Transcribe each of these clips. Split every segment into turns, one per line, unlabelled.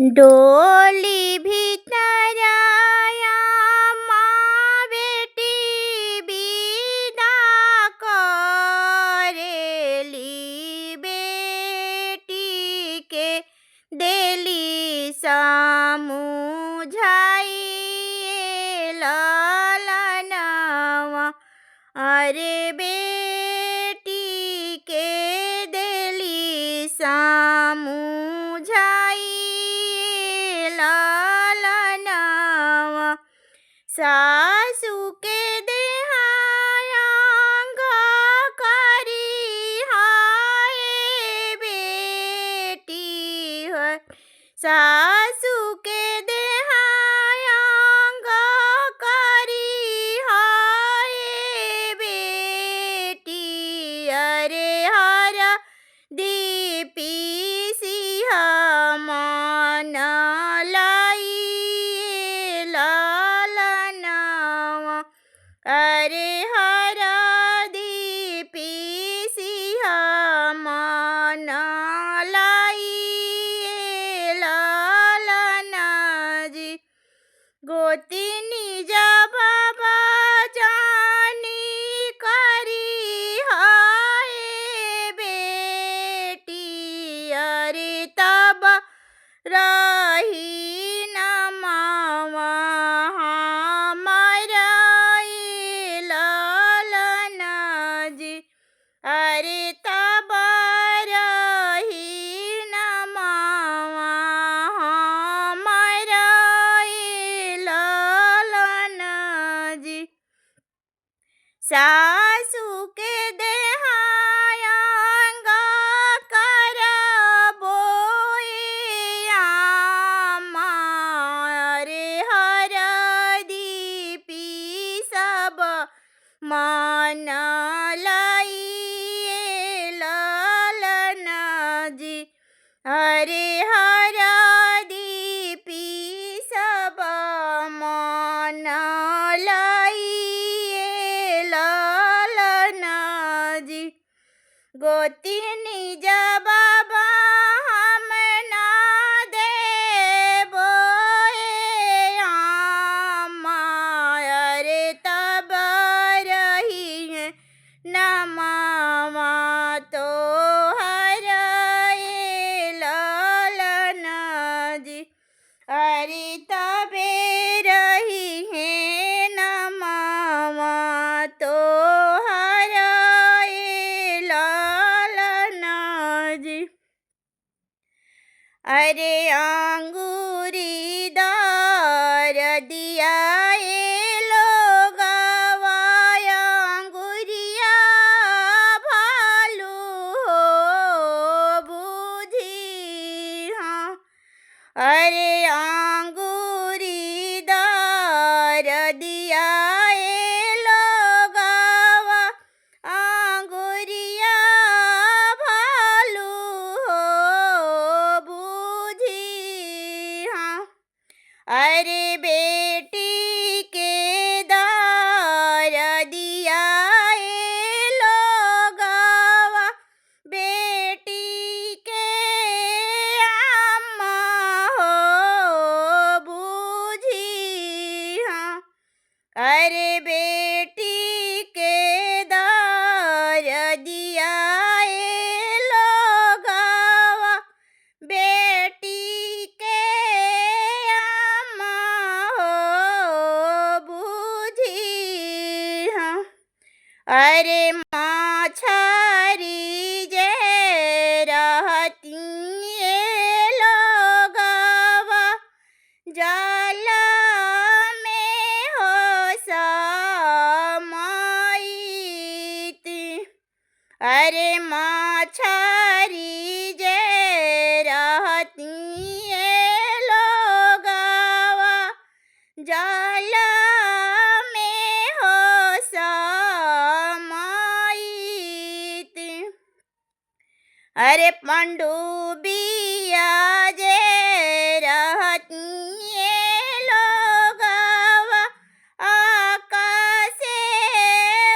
डोली भीतराया माँ बेटी विदा करेली, बेटी के देली समुझाई ललनवा। अरे बेटी के देली समुझाई ललनवा। सासू के देहायांग करी हाय बेटी है। सासू के देहायांग करी हाय बेटी। अरे हरा दीपी सिंह मन लाई ललनवा। अरे हरा दीपी सिंह मन लाई ललना जी। गोतिनी जब जानी करी हाय बेटी। अरे तब रही न मावा हमारा ललना जी। अरे तब रही न मावा हमारा ललना जी। सासू के देहायांग करबोए आमा। अरे हरा दीपी सब मन लाई ललना जी। अरे हरा दीपी सब मन लाई ललना जी। गोतिनी जब हम ना देबो आमा। अरे तब रही न मामा तो ललना जी। अरे तबे रही है न मामा तो ललना जी। अरे अंगूरी दार दिया लोगवा। अंगुरिया भालू हो बुझी हाँ। अरे अंगूरी दार दिया लोगवा। अंगुरिया भालू हो बुझी हाँ। अरे बेटी के दार दिया लोगवा। बेटी के अम्मा हो बुझी हाँ। अरे बेटी के दार दिया लोगवा। बेटी के अम्मा हो बुझी हाँ। अरे माछारी जे रहती लोगवा। जल में हो समाईती। अरे माछारी जे रहती लोगवा। जल में हो समाईती। अरे पंडुबिया जे रहती लोगवा। आकाशे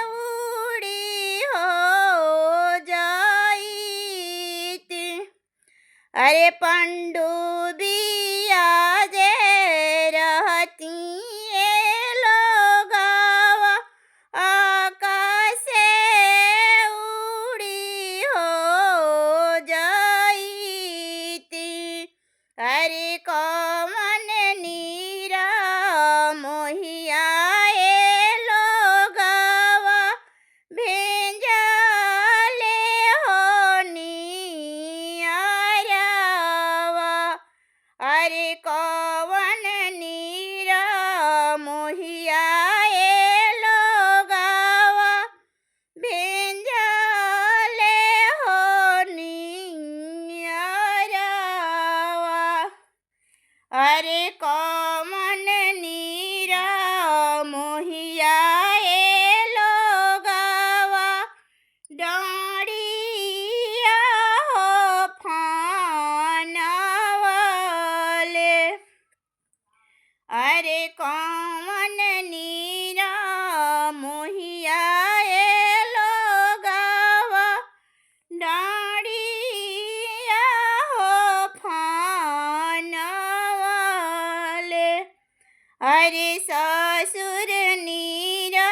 उड़ी हो जाईती। अरे पनडुबिया जे रहती ये लोगावा आकाशे उड़ी हो जाईती। अरे कौन नीरा मोहिया ये लोगावा भेंजाले होनी आरावा। अरे कौन नीरा मोहिया ये लोगावा भेंजाले होनी आरावा। अरे कौन नीरा मोहिया ये लोगावा डाँडिया हो फानावाले। अरे कौन नीरा मोहिया ये लोगावा डाँडिया हो फानावाले। अरे ससुर नीरा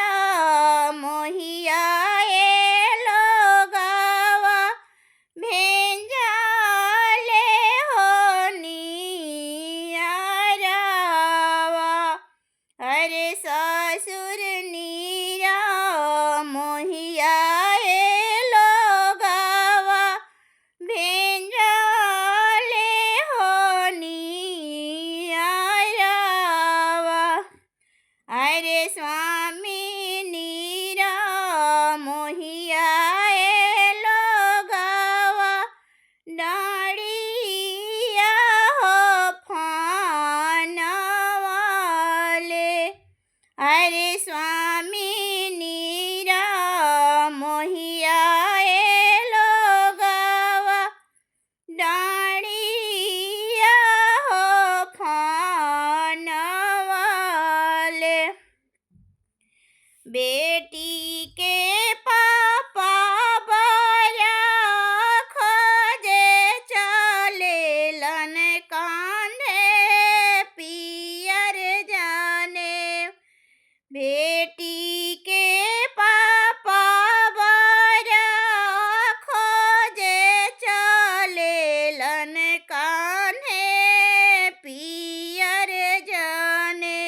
मोहिया ये लोगावा भेंजाले होनी आरावा। अरे ससुर नीरा मोहिया ये लोगावा भेंजाले होनी आरावा। अरे स्वामी नीरा मोहिया ये लोगावा डाँडिया हो फानावाले। अरे स्वामी नीरा मोहिया ये लोगावा डाँडिया हो फानावाले। बेटी के पापा बरा खोजे चलेलन कांधे पियर जाने। बेटी के पापा बरा खोजे चलेलन कान्हे पियर जाने।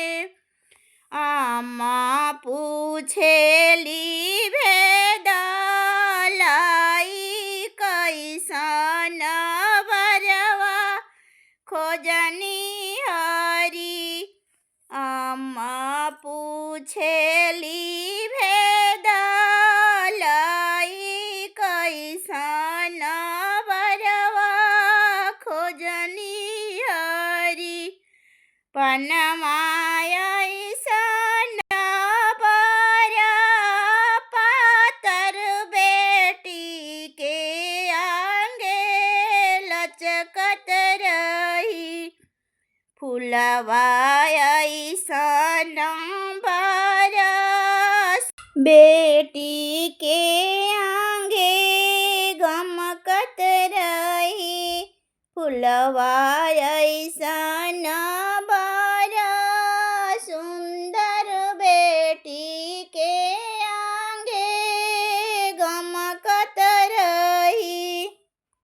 आमा पूछेली भेदलाई कैसन बरवा खोजनी हरी। आमा पूछेली भेदलाई कैसन बरवा खोजनी हरी। पनमाया सन बरा पातर बेटी के आंगे लचकत रही। फुलवा ऐसन बरस बेटी के आंगे गमकत रही। फुलवा ऐसन